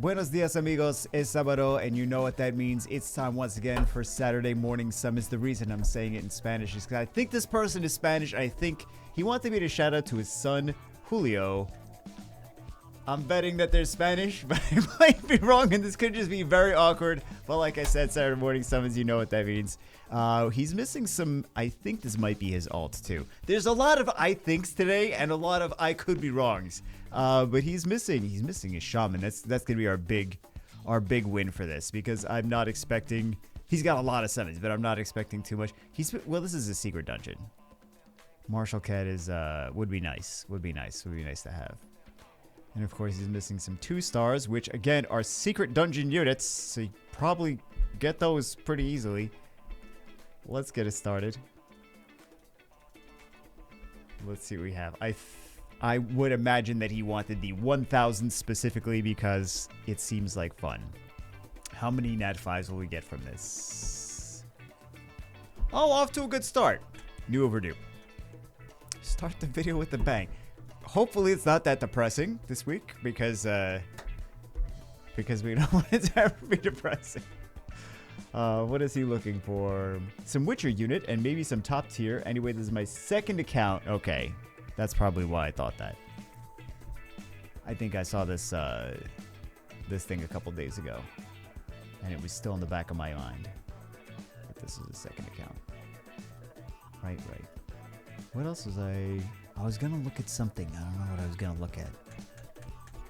Buenos dias, amigos. Es sábado, and you know what that means. It's time once again for Saturday Morning Summons. The reason I'm saying it in Spanish is because I think this person is Spanish. I think he wanted me to shout out to his son, Julio. I'm betting that they're Spanish, but I might be wrong, and this could just be very awkward. But like I said, Saturday Morning Summons, you know what that means. He's missing some, I think this might be his alt too. There's a lot of I thinks today and a lot of I could be wrongs. But he's missing his shaman. That's gonna be our big win for this, because I'm not expecting, he's got a lot of summons, but I'm not expecting too much. Well, this is a secret dungeon. Martial Cat is would be nice to have. And of course he's missing some 2 stars, which again are secret dungeon units, so you probably get those pretty easily. Let's get it started. Let's see what we have. I would imagine that he wanted the 1000 specifically because it seems like fun. How many Nat 5s will we get from this? Oh, off to a good start. New overdue. Start the video with a bang. Hopefully it's not that depressing this week, because we don't want it to ever be depressing. What is he looking for? Some Witcher unit and maybe some top tier. Anyway, this is my second account. Okay, that's probably why I thought that. I think I saw this this thing a couple days ago, and it was still in the back of my mind. But this is a second account. Right. What else was I was gonna look at something. I don't know what I was gonna look at.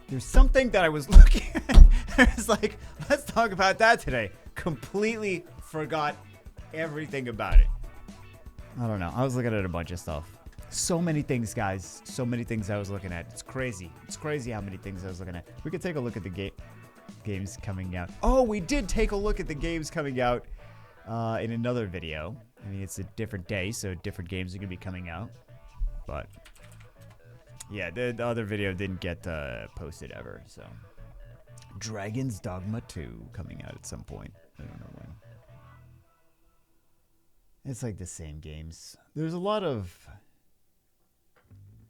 There's something that I was looking at. I was like, let's talk about that today. Completely forgot everything about it. I don't know. I was looking at a bunch of stuff. So many things, guys. So many things I was looking at. It's crazy. It's crazy how many things I was looking at. We could take a look at the games coming out. Oh, we did take a look at the games coming out in another video. I mean, it's a different day, so different games are going to be coming out. But yeah, the other video didn't get posted ever, so. Dragon's Dogma 2 coming out at some point. I don't know when. It's like the same games. There's a lot of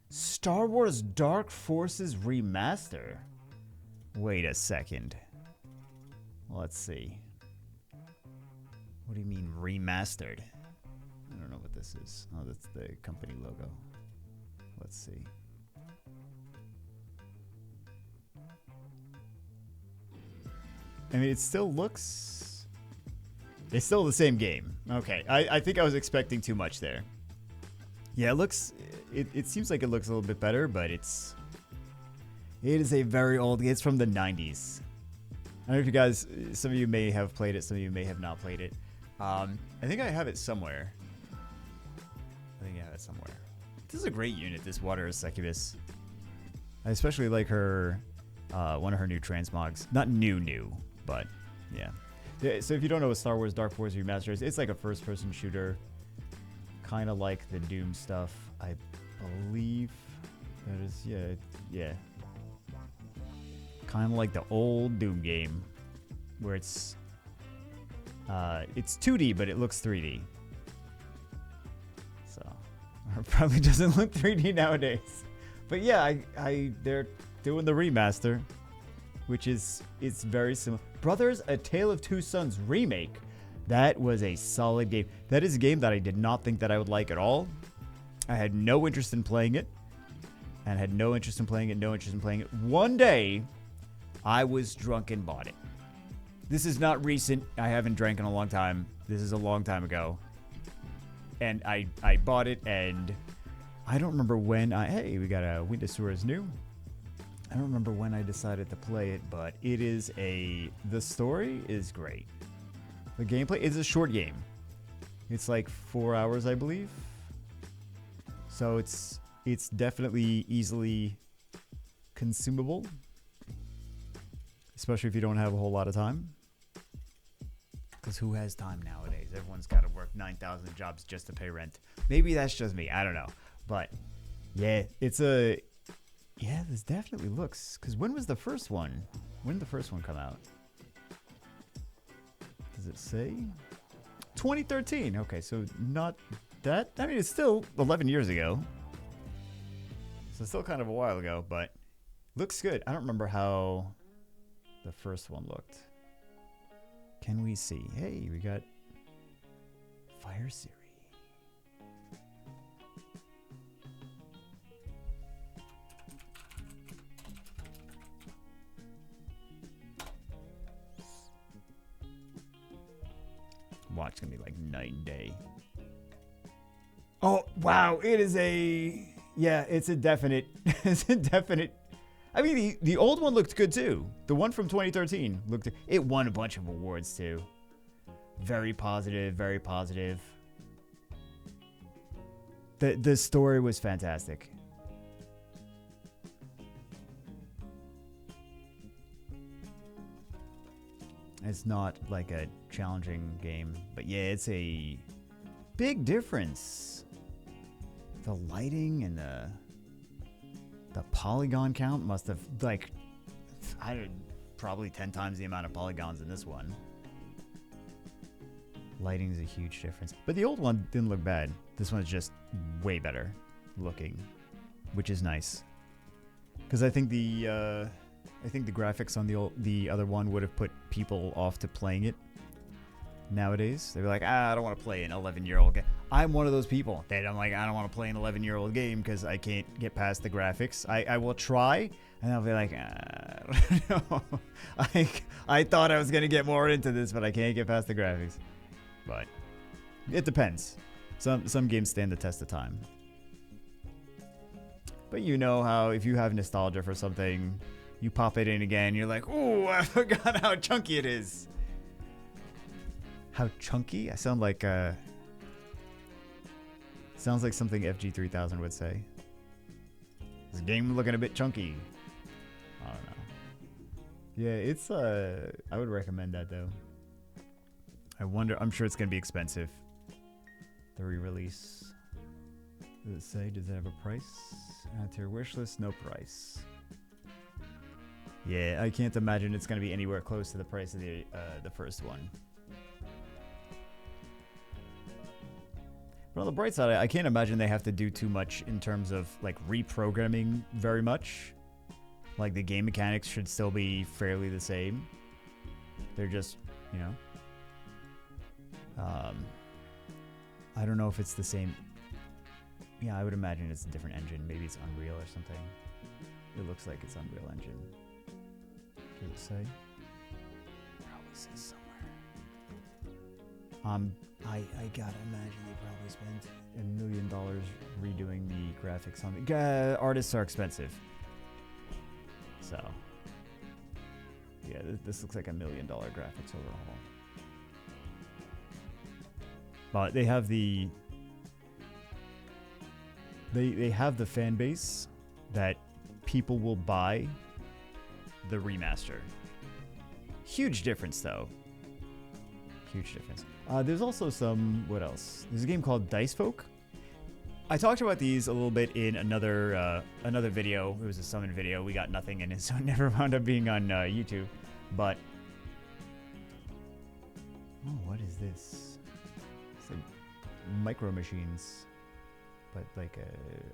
Star Wars Dark Forces Remaster. Wait a second. Let's see. What do you mean remastered? I don't know what this is. Oh, that's the company logo. Let's see. I mean, it still looks... It's still the same game. Okay, I think I was expecting too much there. Yeah, it looks... It seems like it looks a little bit better, but it is a very old... It's from the 90s. I don't know if you guys... Some of you may have played it, some of you may have not played it. I think I have it somewhere. This is a great unit, this Water Succubus. I especially like her... one of her new transmogs. Not new, but yeah. So if you don't know what Star Wars Dark Forces Remastered is, it's like a first-person shooter. Kind of like the Doom stuff, I believe. That is, yeah. Kind of like the old Doom game, where it's 2D, but it looks 3D. So, it probably doesn't look 3D nowadays. But yeah, they're doing the remaster, which it's very similar. Brothers: A Tale of Two Sons remake. That was a solid game. That is a game that I did not think that I would like at all. I had no interest in playing it, and had no interest in playing it. One day, I was drunk and bought it. This is not recent. I haven't drank in a long time. This is a long time ago. And I bought it, and I don't remember when hey, we got a Windasura's new. I don't remember when I decided to play it, but the story is great. The gameplay is a short game. It's like 4 hours, I believe. So it's definitely easily consumable, especially if you don't have a whole lot of time. Because who has time nowadays? Everyone's got to work 9,000 jobs just to pay rent. Maybe that's just me. I don't know. But yeah, yeah, this definitely looks... Because when was the first one? When did the first one come out? Does it say? 2013. Okay, so not that... I mean, it's still 11 years ago. So still kind of a while ago, but looks good. I don't remember how the first one looked. Can we see? Hey, we got Fire Siri. Watch, it's gonna be like night and day. Oh wow, it is a it's a definite it's a definite. I mean the old one looked good too. The one from 2013 looked, it won a bunch of awards too. Very positive, very positive. The story was fantastic. It's not like a challenging game, but yeah, it's a big difference. The lighting and the polygon count must have, like, I don't, probably 10 times the amount of polygons in this one. Lighting is a huge difference, but the old one didn't look bad. This one's just way better looking, which is nice. Because I think the graphics on the other one would have put people off to playing it. Nowadays, they're like, I don't want to play an 11-year-old game. I'm one of those people that I'm like, I don't want to play an 11-year-old game because I can't get past the graphics. I will try, and I'll be like, I don't know. I thought I was gonna get more into this, but I can't get past the graphics. But it depends. Some games stand the test of time. But you know how if you have nostalgia for something, you pop it in again, you're like, ooh, I forgot how chunky it is. How chunky? I sound like sounds like something FG3000 would say. This game looking a bit chunky. I don't know. Yeah, it's I would recommend that though. I'm sure it's gonna be expensive. The re-release. Does it say? Does it have a price? Add to your wish list. No price. Yeah, I can't imagine it's gonna be anywhere close to the price of the first one. But on the bright side, I can't imagine they have to do too much in terms of like reprogramming very much. Like the game mechanics should still be fairly the same. They're just, you know. I don't know if it's the same. Yeah, I would imagine it's a different engine. Maybe it's Unreal or something. It looks like it's Unreal Engine. Does it say? Probably says somewhere. I gotta imagine they probably spent $1 million redoing the graphics on the artists are expensive. So yeah, this looks like $1 million graphics overhaul. But they have the they have the fan base that people will buy the remaster. Huge difference though. Huge difference. There's also some, what else? There's a game called Dice Folk. I talked about these a little bit in another video. It was a summon video. We got nothing in it, so it never wound up being on YouTube. But oh, what is this? It's like Micro Machines, but like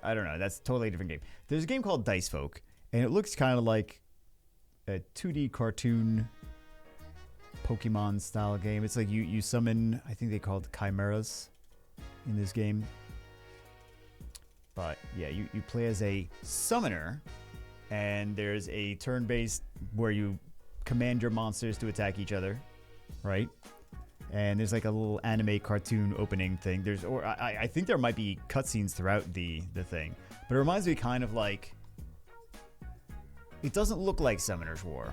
I don't know. That's a totally different game. There's a game called Dice Folk, and it looks kind of like a 2D cartoon Pokemon style game. It's like you summon, I think they called chimeras in this game. But yeah, you play as a summoner, and there's a turn-based where you command your monsters to attack each other, right? And there's like a little anime cartoon opening thing. I think there might be cutscenes throughout the thing, but it reminds me kind of like, it doesn't look like Summoner's War,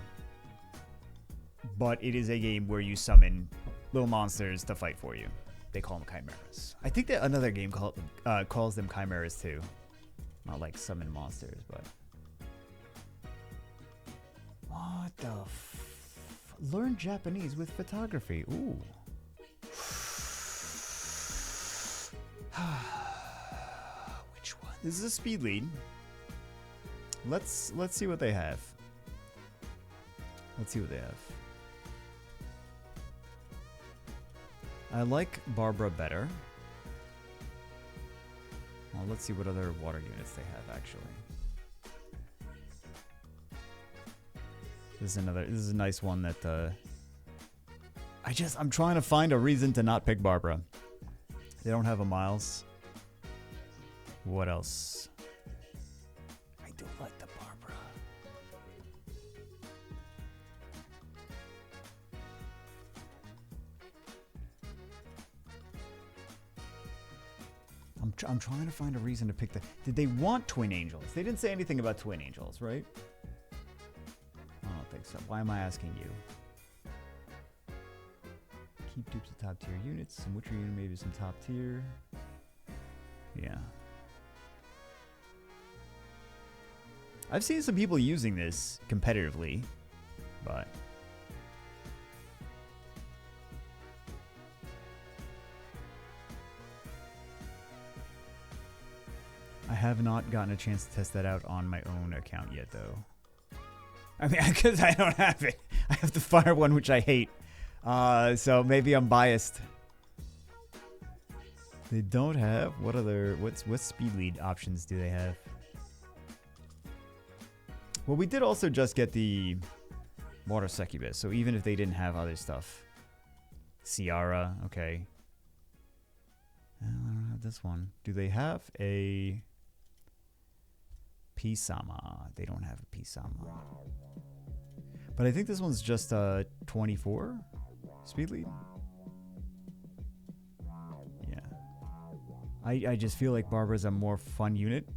but it is a game where you summon little monsters to fight for you. They call them chimeras. I think that another game calls them chimeras too. Not like summon monsters, but what the learn Japanese with photography. Ooh. Which one? This is a speed lead. Let's see what they have. Let's see what they have. I like Barbara better. Well, let's see what other water units they have, actually. This is a nice one that I'm trying to find a reason to not pick Barbara. They don't have a Miles. What else? I do like the Barbara. I'm trying to find a reason to pick the... Did they want Twin Angels? They didn't say anything about Twin Angels, right? I don't think so. Why am I asking you? Keep dupes of top tier units. Some Witcher unit, maybe some top tier. Yeah. I've seen some people using this competitively, but... I have not gotten a chance to test that out on my own account yet, though. I mean, because I don't have it. I have the fire one, which I hate. So maybe I'm biased. They don't have... What speed lead options do they have? Well, we did also just get the Water Succubus, so even if they didn't have other stuff. Ciara, okay. I don't have this one. Do they have a... Pisama? They don't have a Pisama. But I think this one's just 24 speed lead. Yeah. I just feel like Barbara's a more fun unit.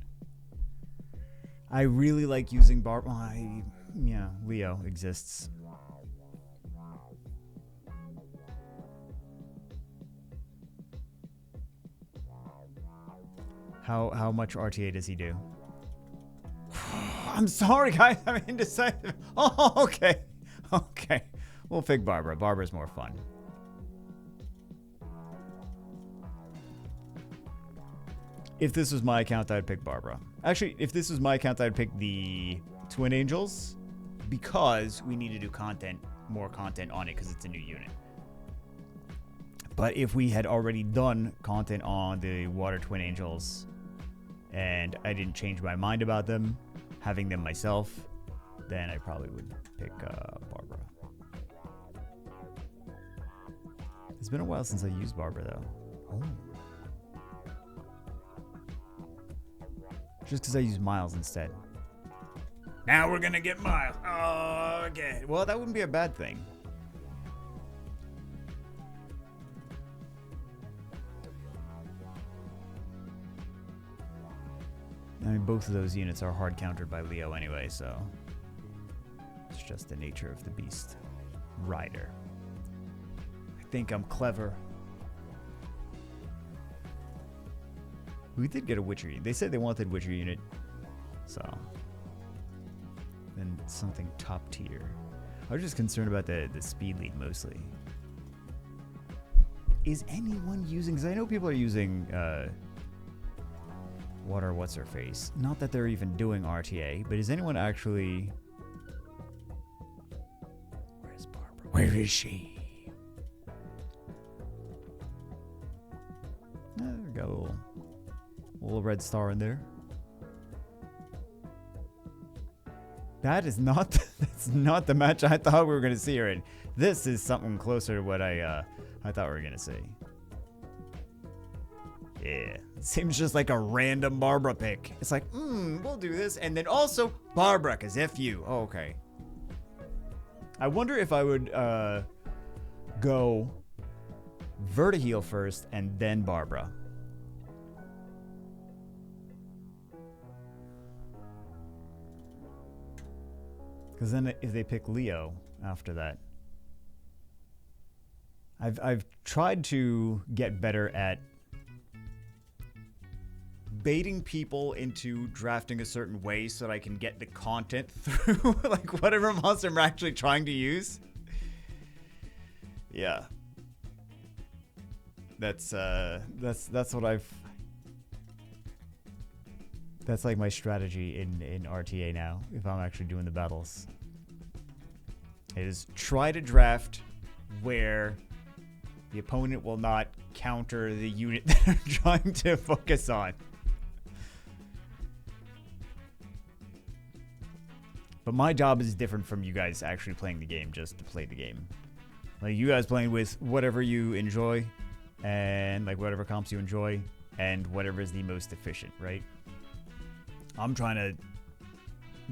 I really like using Barbara. Yeah, Leo exists. How much RTA does he do? I'm sorry, guys. I'm indecisive. Oh, okay. Okay. We'll pick Barbara. Barbara's more fun. If this was my account, I'd pick Barbara. Actually, if this was my account, I'd pick the Twin Angels because we need to do more content on it because it's a new unit. But if we had already done content on the Water Twin Angels and I didn't change my mind about them, having them myself, then I probably would pick Barbara. It's been a while since I used Barbara, though. Oh. Just because I use Miles instead. Now we're going to get Miles. Oh, okay. Well, that wouldn't be a bad thing. I mean, both of those units are hard countered by Leo anyway, so it's just the nature of the beast. Rider. I think I'm clever. We did get a Witcher unit. They said they wanted Witcher unit, so then something top tier. I was just concerned about the speed lead mostly. Is anyone using? Because I know people are using Water what's her face. Not that they're even doing RTA, but is anyone actually? Where's Barbara? Where is she? We got a little red star in there. That's not the match I thought we were gonna see her in. This is something closer to what I thought we were gonna see. Yeah, seems just like a random Barbara pick. It's like, we'll do this, and then also Barbara, cause F you. Oh, okay. I wonder if I would go Vertiheel first and then Barbara. Because then if they pick Leo after that. I've tried to get better at baiting people into drafting a certain way so that I can get the content through like whatever monster I'm actually trying to use. Yeah. That's what I've... That's like my strategy in RTA now, if I'm actually doing the battles. Is try to draft where the opponent will not counter the unit that I'm trying to focus on. But my job is different from you guys actually playing the game just to play the game. Like, you guys playing with whatever you enjoy and, like, whatever comps you enjoy and whatever is the most efficient, right? I'm trying to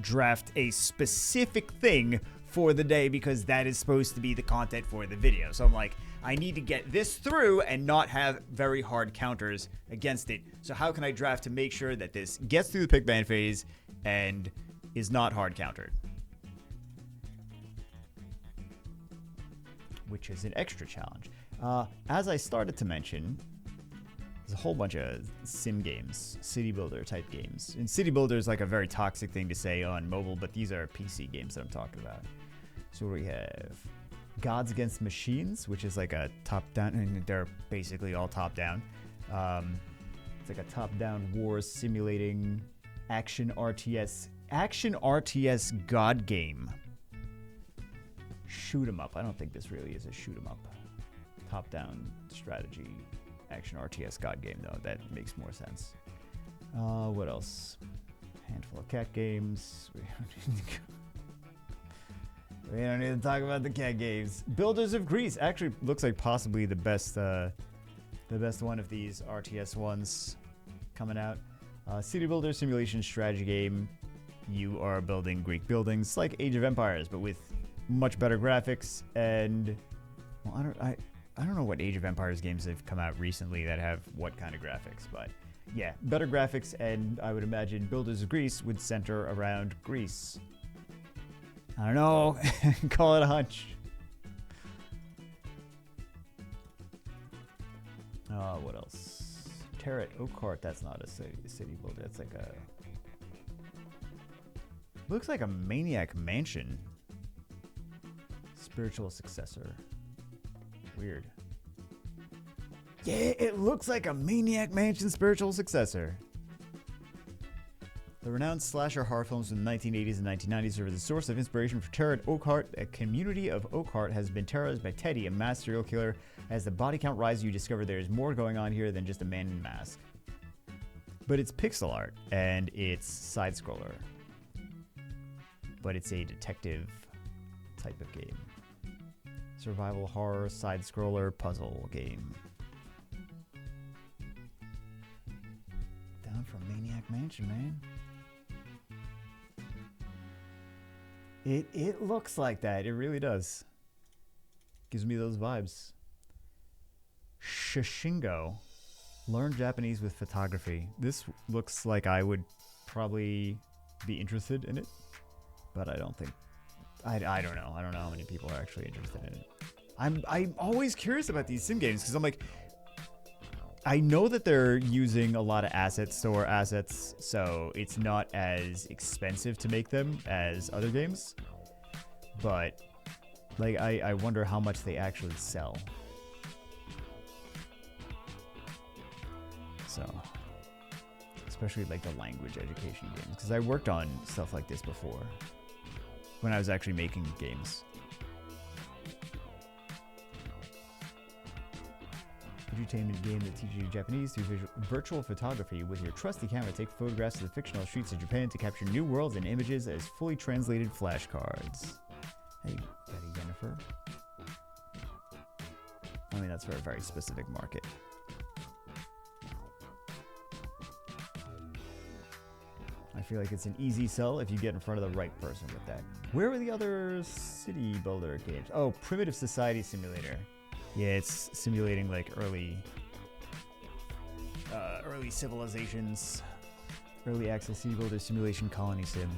draft a specific thing for the day because that is supposed to be the content for the video. So I'm like, I need to get this through and not have very hard counters against it. So how can I draft to make sure that this gets through the pick ban phase and is not hard countered? Which is an extra challenge. As I started to mention, there's a whole bunch of sim games, city builder type games. And city builder is like a very toxic thing to say on mobile, but these are PC games that I'm talking about. So we have Gods Against Machines, which is like a top-down, and they're basically all top-down. It's like a top-down war simulating action RTS God game. Shoot 'em up. I don't think this really is a shoot 'em up. Top-down strategy action RTS God game, though. That makes more sense. What else? Handful of cat games. We don't need to talk about the cat games. Builders of Greece actually looks like possibly the best one of these RTS ones coming out. City builder simulation strategy game. You are building Greek buildings like Age of Empires, but with much better graphics. And well, I don't know what Age of Empires games have come out recently that have what kind of graphics, but yeah, better graphics. And I would imagine Builders of Greece would center around Greece. I don't know. Call it a hunch. What else? Terrat Oakheart. That's not a city builder. That's like a... Looks like a Maniac Mansion. Spiritual successor. Weird. Yeah, it looks like a Maniac Mansion spiritual successor. The renowned slasher horror films from the 1980s and 1990s serve as a source of inspiration for Terrat Oakheart. A community of Oakheart has been terrorized by Teddy, a mass serial killer. As the body count rises, you discover there is more going on here than just a man in a mask. But it's pixel art, and it's side-scroller. But it's a detective type of game. Survival horror, side-scroller, puzzle game. Down from Maniac Mansion, man. It looks like that. It really does. Gives me those vibes. Shishingo. Learn Japanese with photography. This looks like I would probably be interested in it, but I don't think... I don't know. I don't know how many people are actually interested in it. I'm always curious about these sim games because I'm like... I know that they're using a lot of assets, store assets, so it's not as expensive to make them as other games. But, like, I wonder how much they actually sell. So, especially, like, the language education games. Because I worked on stuff like this before, when I was actually making games. Entertainment game that teaches you Japanese through virtual photography. With your trusty camera, take photographs of the fictional streets of Japan to capture new worlds and images as fully translated flashcards. Hey, Betty Jennifer. I mean, that's for a very specific market. I feel like it's an easy sell if you get in front of the right person with that. Where were the other city builder games? Oh, Primitive Society Simulator. Yeah, it's simulating like early civilizations, early access city builder simulation colony sim.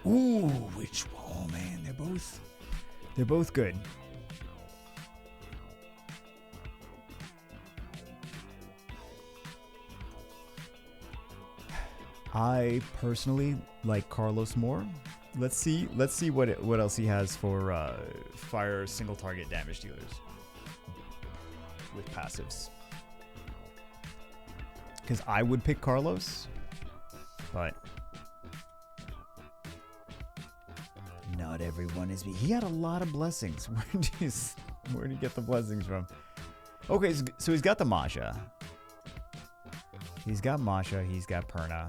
Ooh, which one? Oh man, they're both good. I personally like Carlos more. Let's see what else he has for fire single target damage dealers with passives. Because I would pick Carlos, but not everyone is. He had a lot of blessings. Where did he get the blessings from? Okay, so he's got the Masha. He's got Masha. He's got Perna.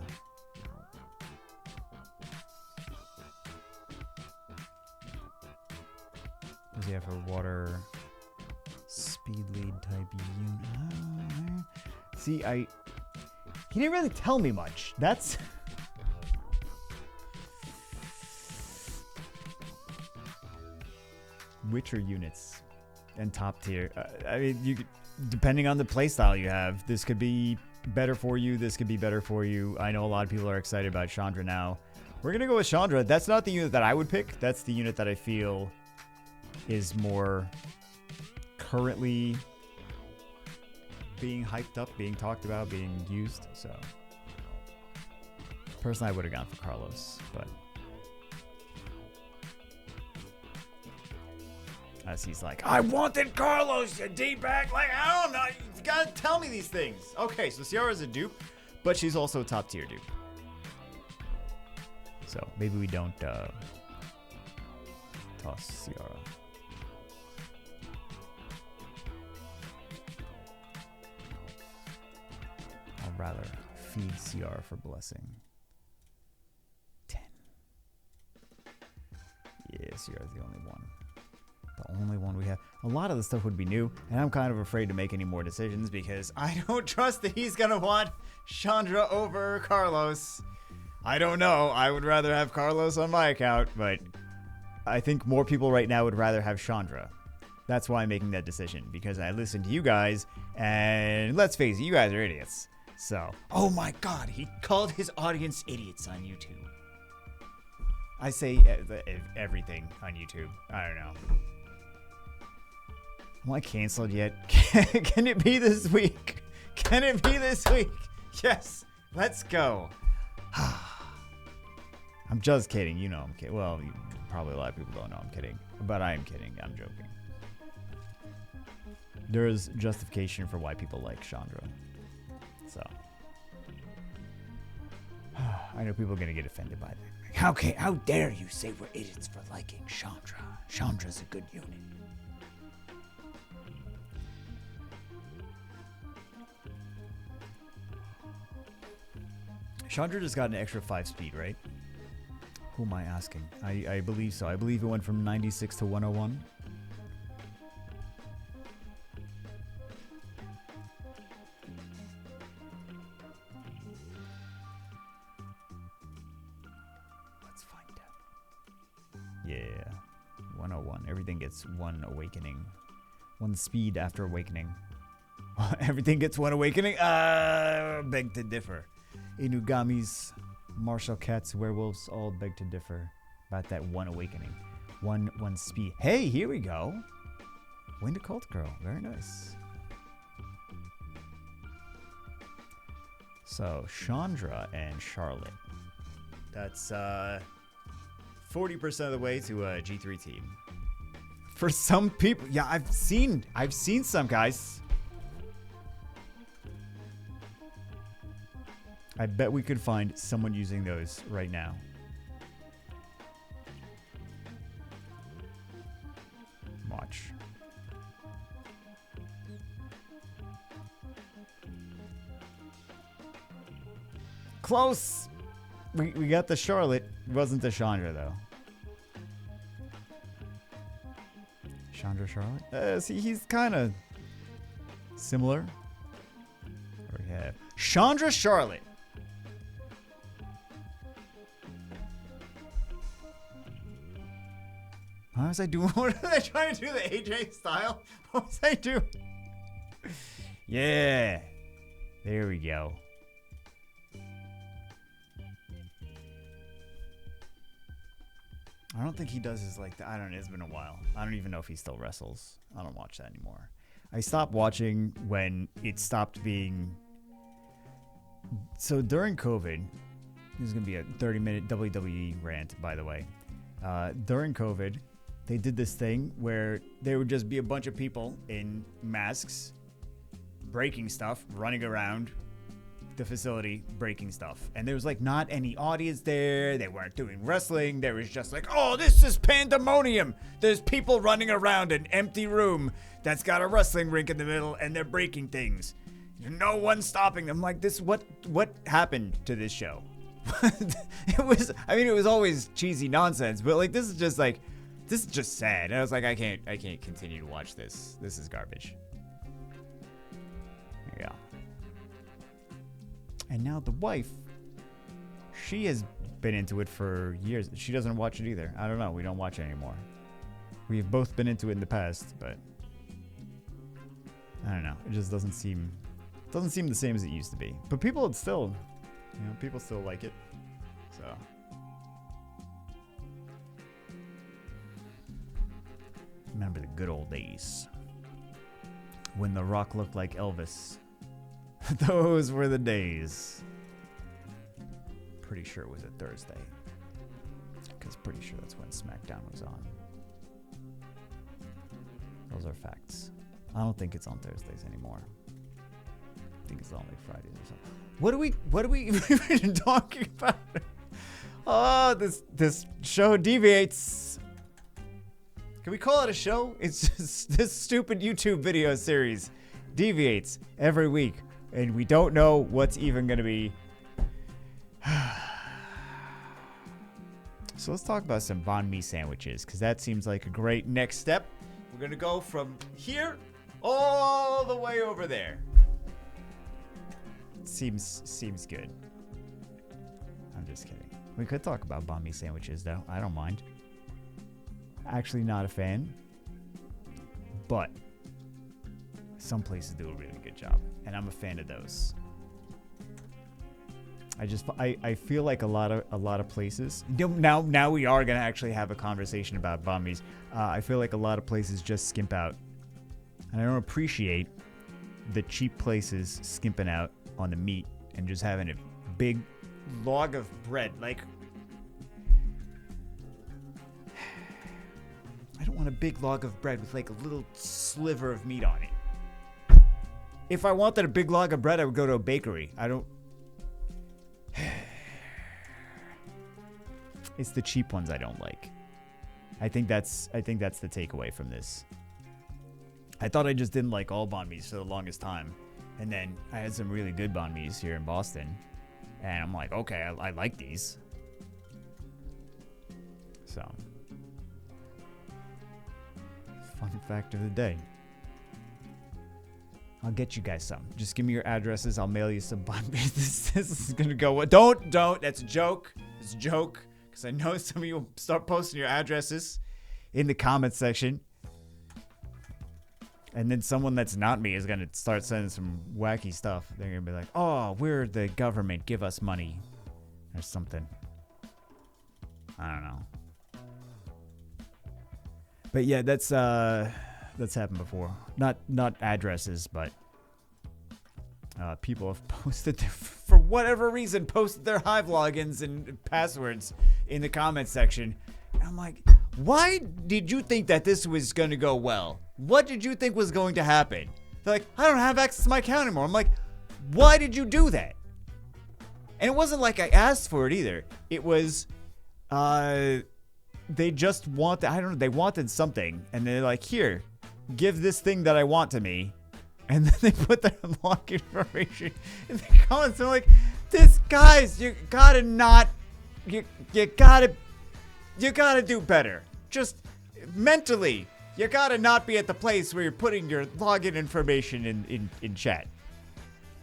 he have for water speed lead type unit? See, he didn't really tell me much. That's Witcher units and top tier. I mean, you depending on the playstyle you have, this could be better for you. This could be better for you. I know a lot of people are excited about Chandra now. We're gonna go with Chandra. That's not the unit that I would pick. That's the unit that I feel is more currently being hyped up, being talked about, being used. So personally, I would have gone for Carlos, but as he's like, I wanted Carlos, you D-bag. Like, I don't know. You gotta tell me these things. Okay, so Ciara's a dupe, but she's also a top tier dupe. So maybe we don't toss Ciara. I'll rather feed Ciara for blessing. 10. Yeah, Ciara's the only one. The only one we have. A lot of the stuff would be new, and I'm kind of afraid to make any more decisions because I don't trust that he's gonna want Chandra over Carlos. I don't know. I would rather have Carlos on my account, but I think more people right now would rather have Chandra. That's why I'm making that decision, because I listened to you guys, and let's face it, you guys are idiots. So, oh my god, he called his audience idiots on YouTube. I say everything on YouTube. I don't know. Am I canceled yet? Can it be this week? Can it be this week? Yes, let's go. I'm just kidding. You know I'm kidding. Well, probably a lot of people don't know I'm kidding. But I am kidding. I'm joking. There is justification for why people like Chandra. So. I know people are going to get offended by that. Like, how dare you say we're idiots for liking Chandra? Chandra's a good unit. Chandra just got an extra 5 speed, right? Who am I asking? I believe so. I believe it went from 96 to 101. Let's find out. Yeah, 101. Everything gets 1 awakening. 1 speed after awakening. Everything gets 1 awakening? Beg to differ. Inugamis, martial cats, werewolves all beg to differ about that 1 awakening. 1 speed. Hey, here we go. Wind a Cult Girl. Very nice. So, Chandra and Charlotte. That's 40% of the way to a G3 team. For some people, yeah, I've seen some guys. I bet we could find someone using those right now. Watch. Close! We got the Charlotte. It wasn't the Chandra, though. Chandra, Charlotte? See, he's kind of similar. Or we have Chandra, Charlotte. What was I doing? What was I trying to do? The AJ style? What was I doing? Yeah. There we go. I don't think he does his like that. I don't know. It's been a while. I don't even know if he still wrestles. I don't watch that anymore. I stopped watching when it stopped being. So during COVID, this is going to be a 30-minute WWE rant, by the way. During COVID, they did this thing where there would just be a bunch of people in masks breaking stuff, running around the facility breaking stuff. And there was like not any audience there. They weren't doing wrestling. There was just like, oh, this is pandemonium. There's people running around an empty room that's got a wrestling rink in the middle and they're breaking things. No one's stopping them. Like this, what happened to this show? It was always cheesy nonsense, but like this is just like This is just sad. And I was like, I can't continue to watch this. This is garbage. There you go. And now the wife, she has been into it for years. She doesn't watch it either. I don't know. We don't watch it anymore. We've both been into it in the past, but I don't know. It just doesn't seem the same as it used to be. But people still, people still like it. So remember the good old days when The Rock looked like Elvis. Those were the days. Pretty sure it was a Thursday, because pretty sure that's when SmackDown was on. Those are facts. I don't think it's on Thursdays anymore. I think it's only Fridays or something. What are we even talking about? Oh, this show deviates. Can we call it a show? It's just this stupid YouTube video series deviates every week, and we don't know what's even going to be. So let's talk about some banh mi sandwiches, because that seems like a great next step. We're going to go from here all the way over there. Seems good. I'm just kidding. We could talk about banh mi sandwiches, though. I don't mind. Actually not a fan, but some places do a really good job, and I'm a fan of those. I feel like a lot of places. Now we are gonna actually have a conversation about banh mi's. I feel like a lot of places just skimp out, and I don't appreciate the cheap places skimping out on the meat and just having a big log of bread. Like, I don't want a big log of bread with like a little sliver of meat on it. If I wanted a big log of bread, I would go to a bakery. I don't. It's the cheap ones I don't like. I think that's the takeaway from this. I thought I just didn't like all banh mi's for the longest time, and then I had some really good banh mi's here in Boston, and I'm like, okay, I like these. So, fun fact of the day. I'll get you guys some. Just give me your addresses. I'll mail you some banh mi. This is gonna go. Don't. That's a joke. It's a joke. Because I know some of you will start posting your addresses in the comments section. And then someone that's not me is going to start sending some wacky stuff. They're going to be like, oh, we're the government. Give us money. Or something. I don't know. But yeah, that's happened before. Not addresses, but people have posted for whatever reason, posted their Hive logins and passwords in the comments section. And I'm like, why did you think that this was going to go well? What did you think was going to happen? They're like, I don't have access to my account anymore. I'm like, why did you do that? And it wasn't like I asked for it either. It was, they just wanted, I don't know, they wanted something. And they're like, here, give this thing that I want to me. And then they put their login information in the comments. They're like, guys, you gotta not, you gotta do better. Just mentally, you gotta not be at the place where you're putting your login information in chat.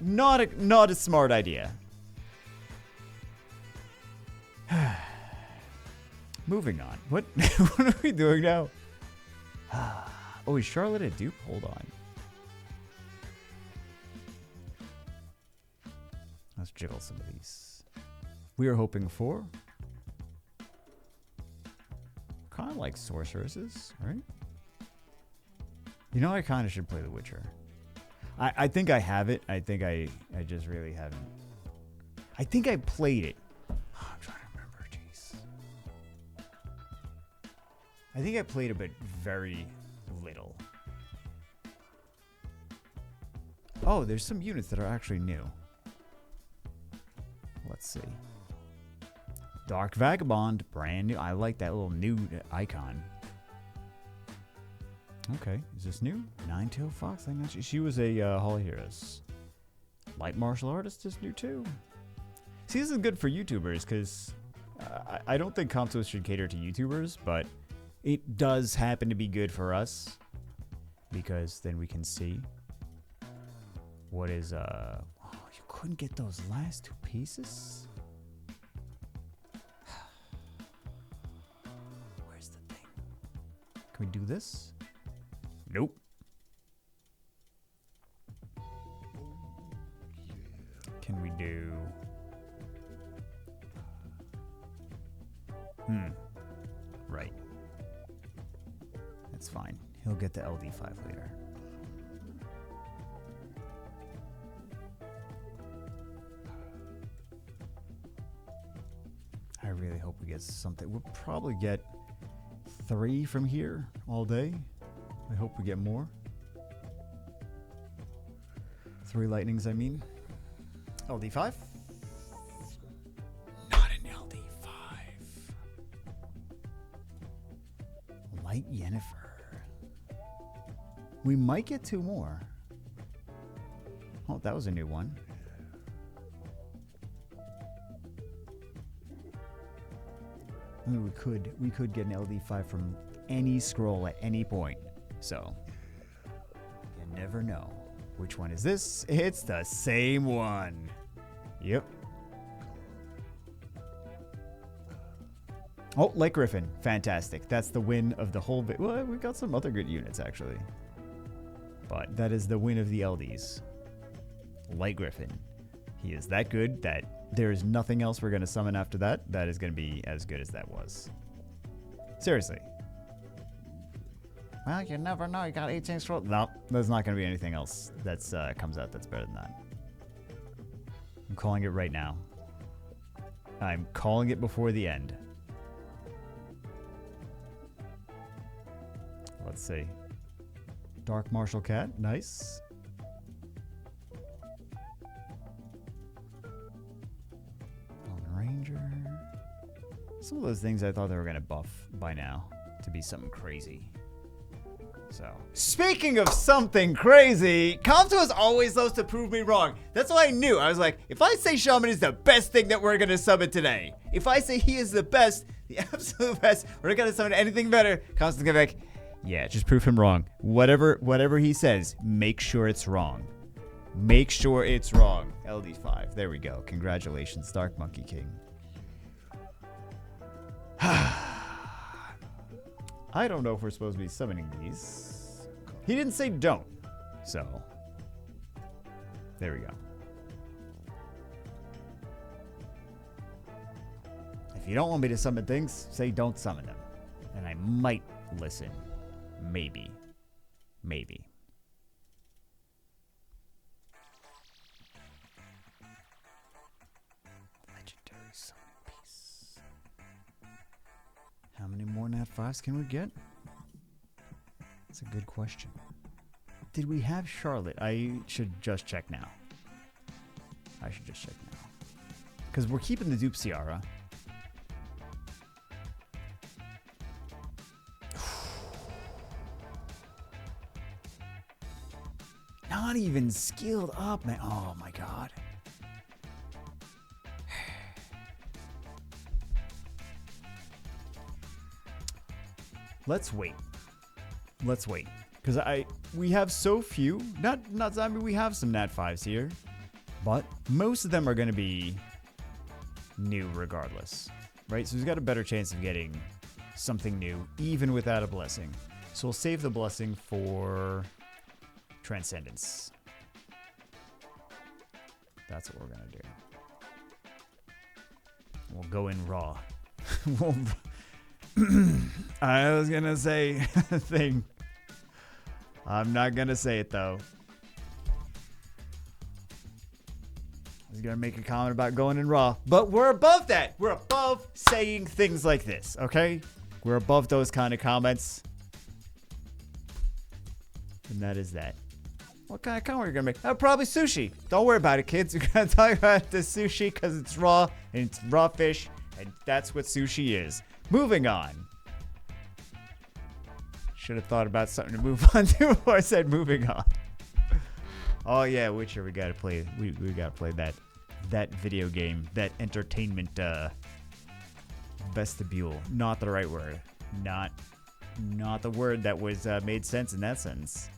Not a smart idea. Moving on. What are we doing now? Oh, is Charlotte a dupe? Hold on. Let's jiggle some of these. We are hoping for kind of like sorceresses, right? You know, I kind of should play The Witcher. I think I have it. I think I just really haven't. I think I played it. Oh, I'm trying to remember. Jeez. I think I played it, but very little. Oh, there's some units that are actually new. Let's see. Dark Vagabond, brand new. I like that little new icon. Okay, is this new? Nine-Tailed Fox. She was a Hall of Heroes. Light martial artist is new too. See, this is good for YouTubers because I don't think Com2us should cater to YouTubers, but It does happen to be good for us because then we can see what is oh, you couldn't get those last 2 pieces? Where's the thing? Can we do this? Nope. Can we do... Right. That's fine. He'll get the LD5 later. I really hope we get something. We'll probably get 3 from here all day. I hope we get more. 3 lightnings, I mean. LD5? Not an LD5. Light Yennefer. We might get 2 more. Oh, that was a new one. I mean, we could get an LD5 from any scroll at any point. So, you never know. Which one is this? It's the same one. Yep. Oh, Light Griffin. Fantastic. That's the win of the whole bit. Well, we got some other good units, actually. But that is the win of the LDs. Light Griffin. He is that good that there is nothing else we're going to summon after that that is going to be as good as that was. Seriously. Well, you never know. You got 18 scrolls. No, there's not going to be anything else that's comes out that's better than that. I'm calling it right now. I'm calling it before the end. Let's see. Dark Martial Cat. Nice. Ranger. Some of those things I thought they were going to buff by now to be something crazy. So, speaking of something crazy, Com2us always loves to prove me wrong. That's why I knew. I was like, if I say Shaman is the best thing that we're going to summon today, if I say he is the best, the absolute best, we're not going to summon anything better, Com2us going to be like, yeah, just prove him wrong. Whatever he says, make sure it's wrong. Make sure it's wrong. LD5. There we go. Congratulations, Dark Monkey King. I don't know if we're supposed to be summoning these. He didn't say don't. So, there we go. If you don't want me to summon things, say don't summon them. And I might listen. Maybe. Maybe. Legendary summoning piece. How many more Nat 5s can we get? That's a good question. Did we have Charlotte? I should just check now. I should just check now. Because we're keeping the dupe Ciara. Not even skilled up, man. Oh my god. Let's wait. Let's wait. Because we have so few. Not zombie, we have some Nat 5s here. But most of them are going to be new regardless. Right? So we've got a better chance of getting something new, even without a blessing. So we'll save the blessing for Transcendence. That's what we're going to do. We'll go in raw. I was going to say a thing. I'm not going to say it, though. I was going to make a comment about going in raw. But we're above that. We're above saying things like this, okay? We're above those kind of comments. And that is that. What kind of comment are you going to make? Probably sushi. Don't worry about it, kids. We're going to talk about the sushi because it's raw and it's raw fish. And that's what sushi is. Moving on. Should have thought about something to move on to before I said moving on. Oh yeah, Witcher, we gotta play. We gotta play that video game, that entertainment vestibule. Not the right word. Not not the word that was made sense in that sentence.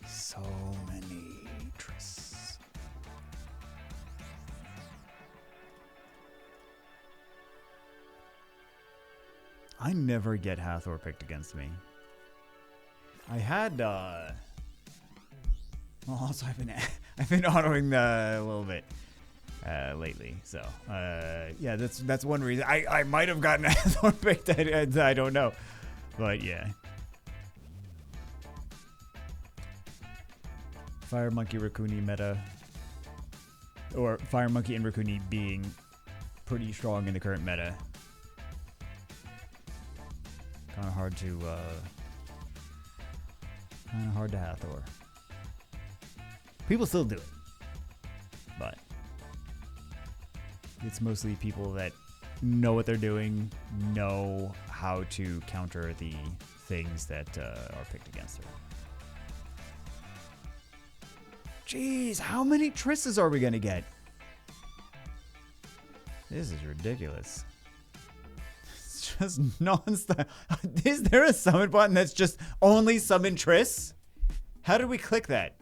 So many Triss. I never get Hathor picked against me. I had well, also I've been autoing a little bit lately, so yeah, that's one reason. I might have gotten Hathor picked. I don't know, but yeah. Fire Monkey Raccoony meta, or Fire Monkey and Raccoony being pretty strong in the current meta. Kind of hard to Hathor. People still do it, but it's mostly people that know what they're doing, know how to counter the things that are picked against her. Jeez, how many Trisses are we gonna get? This is ridiculous. It's just non-stop. Is there a summon button that's just only summon Triss? How did we click that?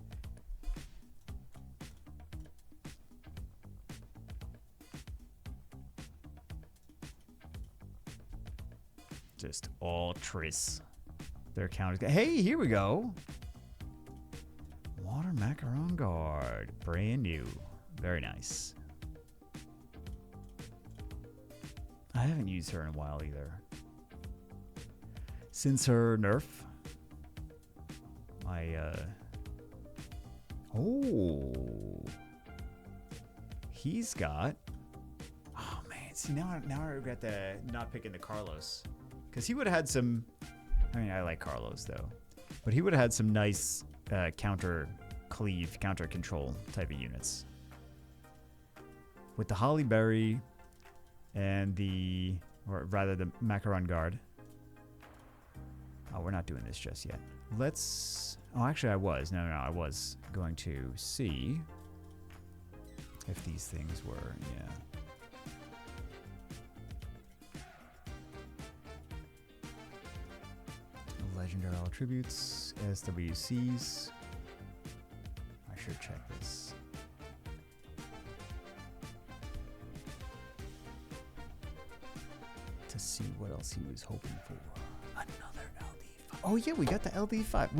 Just all Triss. Their counters. Hey, here we go. Water Macaron Guard. Brand new. Very nice. I haven't used her in a while either. Since her nerf. Oh. He's got... Oh, man. See, now I regret not picking the Carlos. Because he would have had some... I mean, I like Carlos, though. But he would have had some nice... counter cleave, counter control type of units. With the Holly Berry and the Macaron Guard. Oh, we're not doing this just yet. Let's... Oh, actually I was. No, I was going to see if these things were... Yeah. Legendary attributes, SWCs. I should check this. To see what else he was hoping for. Another LD5. Oh yeah, we got the LD5.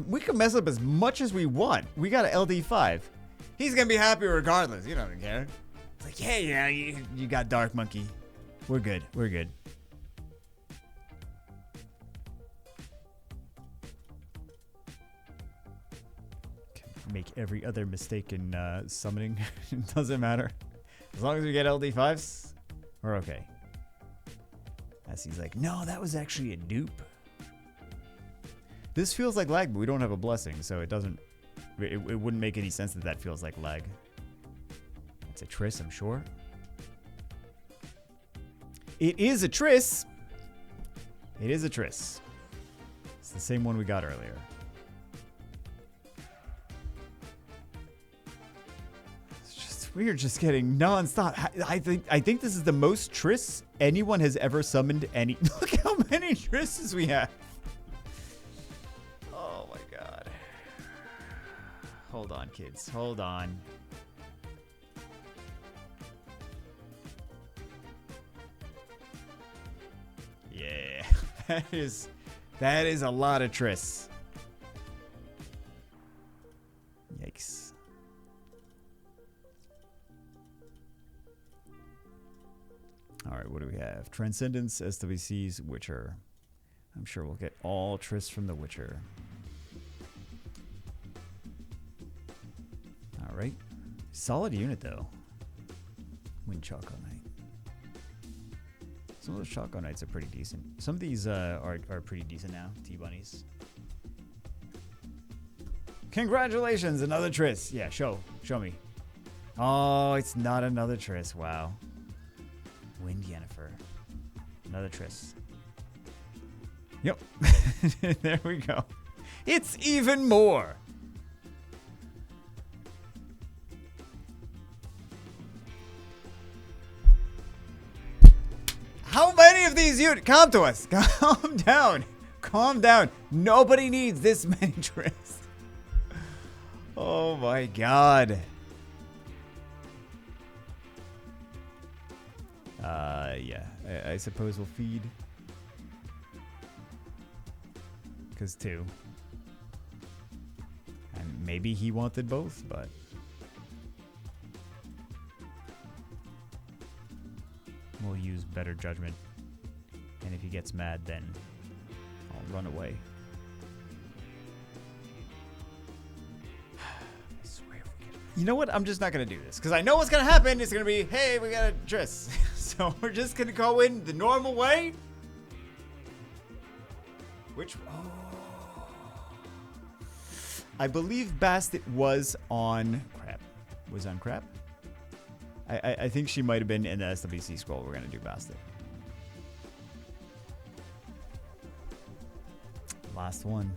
We could mess up as much as we want. We got an LD5. He's gonna be happy regardless. You don't care. It's like, hey, yeah, you got Dark Monkey. We're good. We're good. Make every other mistake in summoning. It doesn't matter. As long as we get LD5s, we're okay. As he's like, no, that was actually a dupe. This feels like lag, but we don't have a blessing, so it doesn't... It wouldn't make any sense that that feels like lag. It's a Triss, I'm sure. It is a Triss! It is a Triss. It's the same one we got earlier. We are just getting non-stop. I think this is the most Triss anyone has ever summoned any... Look how many Trisses we have. Oh my god. Hold on, kids. Hold on. Yeah. That is a lot of Triss. Yikes. All right, what do we have? Transcendence, SWCs, Witcher. I'm sure we'll get all Triss from the Witcher. All right. Solid unit, though. Win Choco Knight. Some of those Choco Knights are pretty decent. Some of these are pretty decent now, T-Bunnies. Congratulations, another Triss. Yeah, show me. Oh, it's not another Triss. Wow. Wind Yennefer. Another Triss. Yep. There we go. It's even more. How many of these units? Come to us. Calm down. Calm down. Nobody needs this many Triss. Oh my god. Yeah. I suppose we'll feed. Because 2. And maybe he wanted both, but... we'll use better judgment. And if he gets mad, then I'll run away. I swear if we get... You know what? I'm just not going to do this. Because I know what's going to happen. It's going to be, hey, we got a Triss. So we're just going to go in the normal way. Which... oh. I believe Bastet was on... crap. Was on crap? I think she might have been in the SWC scroll. We're going to do Bastet. Last one.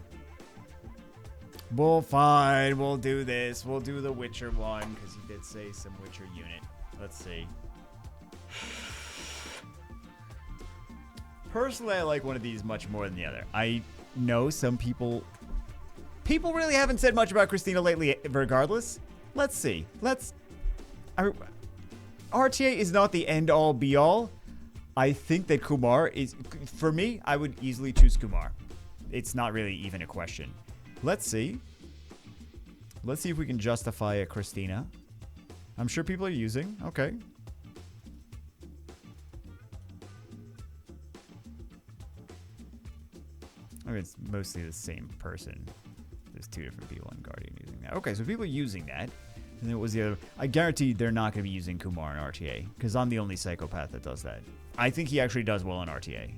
Well, fine. We'll do this. We'll do the Witcher one because he did say some Witcher unit. Let's see. Personally, I like one of these much more than the other. I know some people... people really haven't said much about Christina lately regardless. Let's see. RTA is not the end-all, be-all. I think that Kumar is... for me, I would easily choose Kumar. It's not really even a question. Let's see. Let's see if we can justify a Christina. I'm sure people are using. Okay. I mean, it's mostly the same person. There's 2 different people in Guardian using that. Okay, so people are using that. And then what was the other? I guarantee they're not going to be using Kumar in RTA. Because I'm the only psychopath that does that. I think he actually does well in RTA.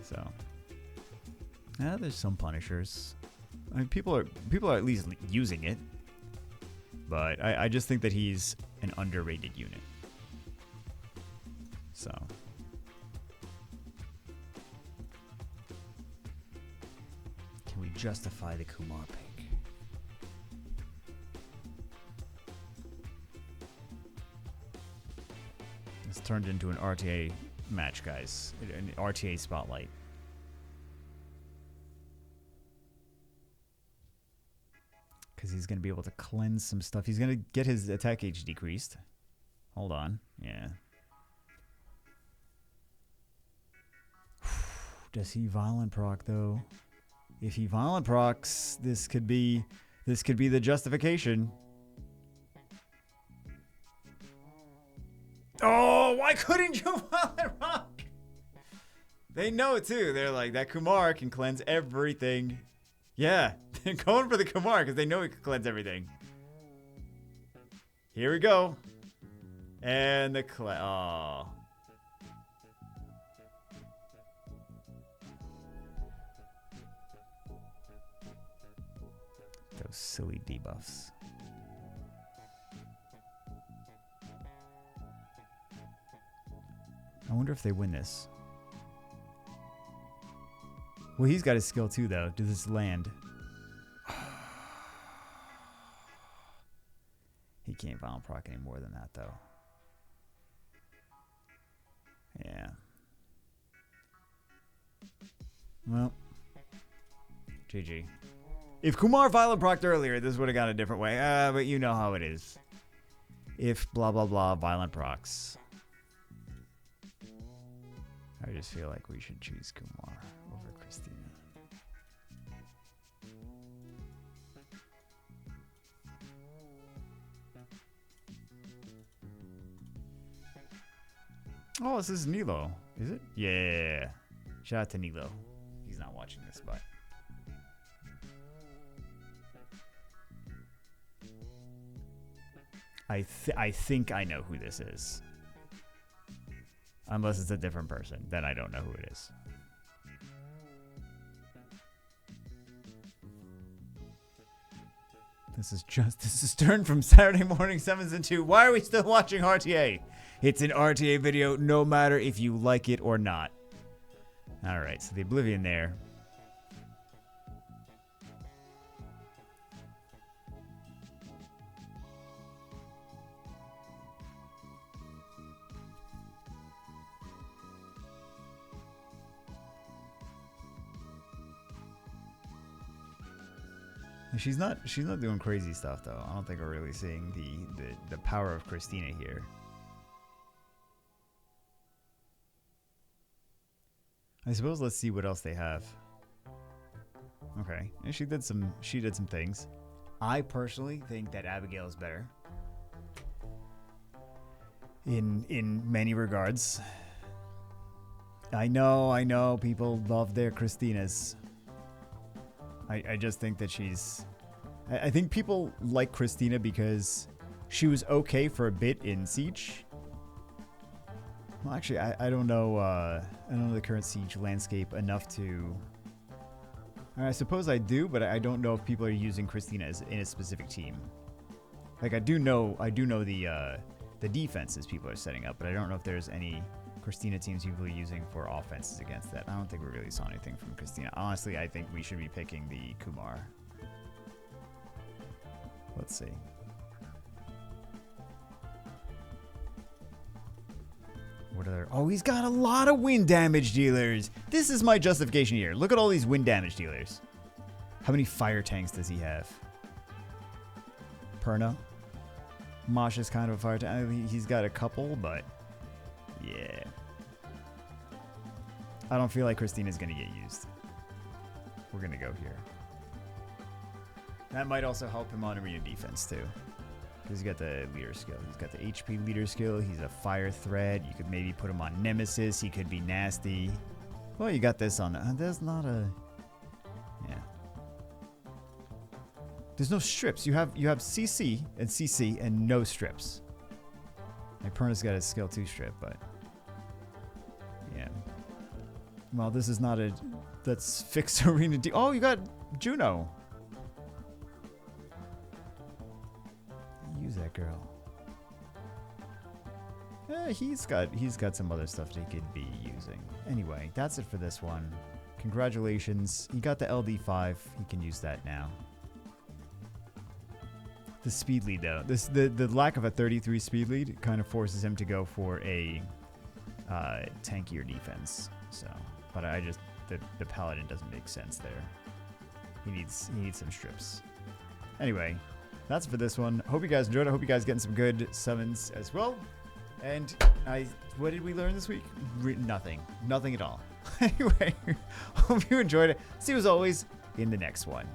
So. Yeah, there's some Punishers. I mean, people are at least using it. But I just think that he's an underrated unit. So. Can we justify the Kumar pick? It's turned into an RTA match, guys. An RTA spotlight. Because he's going to be able to cleanse some stuff. He's going to get his attack age decreased. Hold on. Yeah. Does he violent proc, though? If he violent procs, this could be the justification. Oh, why couldn't you violent proc? They know it too. They're like, that Kumar can cleanse everything. Yeah, they're going for the Kumar because they know he can cleanse everything. Here we go. And the oh. Those silly debuffs. I wonder if they win this. Well, he's got his skill too, though. Does this land? He can't violent proc any more than that, though. Yeah. Well. GG. If Kumar violent procced earlier, this would have gone a different way. But you know how it is. If blah, blah, blah, violent procs. I just feel like we should choose Kumar over Christina. Oh, this is Nilo. Is it? Yeah. Shout out to Nilo. He's not watching this, but... I think I know who this is. Unless it's a different person, then I don't know who it is. This is turned from Saturday morning 7s into why are we still watching RTA? It's an RTA video no matter if you like it or not. Alright, so the Oblivion there. She's not doing crazy stuff though. I don't think we're really seeing the power of Christina here. I suppose let's see what else they have. Okay, and she did some things. I personally think that Abigail is better in many regards. I know people love their Christinas. I just think that I think people like Christina because she was okay for a bit in Siege. Well, actually, I don't know. I don't know the current Siege landscape enough to. I suppose I do, but I don't know if people are using Christina in a specific team. Like I do know the defenses people are setting up, but I don't know if there's any Christina teams people are using for offenses against that. I don't think we really saw anything from Christina. Honestly, I think we should be picking the Kumar. Let's see. What are there? Oh, he's got a lot of wind damage dealers. This is my justification here. Look at all these wind damage dealers. How many fire tanks does he have? Perna. Masha's kind of a fire tank. He's got a couple, but yeah. I don't feel like Christina's going to get used. We're going to go here. That might also help him on arena defense, too. Because he's got the leader skill. He's got the HP leader skill. He's a fire threat. You could maybe put him on Nemesis. He could be nasty. Well, you got this on... there's not a... Yeah. There's no strips. You have CC and no strips. Like Perna's got a skill 2 strip, but... Yeah. Well, this is not a... Let's fix arena... Oh, you got Juno. Use that girl. He's got some other stuff that he could be using. Anyway, that's it for this one. Congratulations. He got the LD5. He can use that now. The speed lead, though. The lack of a 33 speed lead kind of forces him to go for a tankier defense. So, but I just the paladin doesn't make sense there. He needs some strips. Anyway, that's for this one. Hope you guys enjoyed. I hope you guys getting some good summons as well. And what did we learn this week? Nothing at all. Anyway, hope you enjoyed it. See you as always in the next one.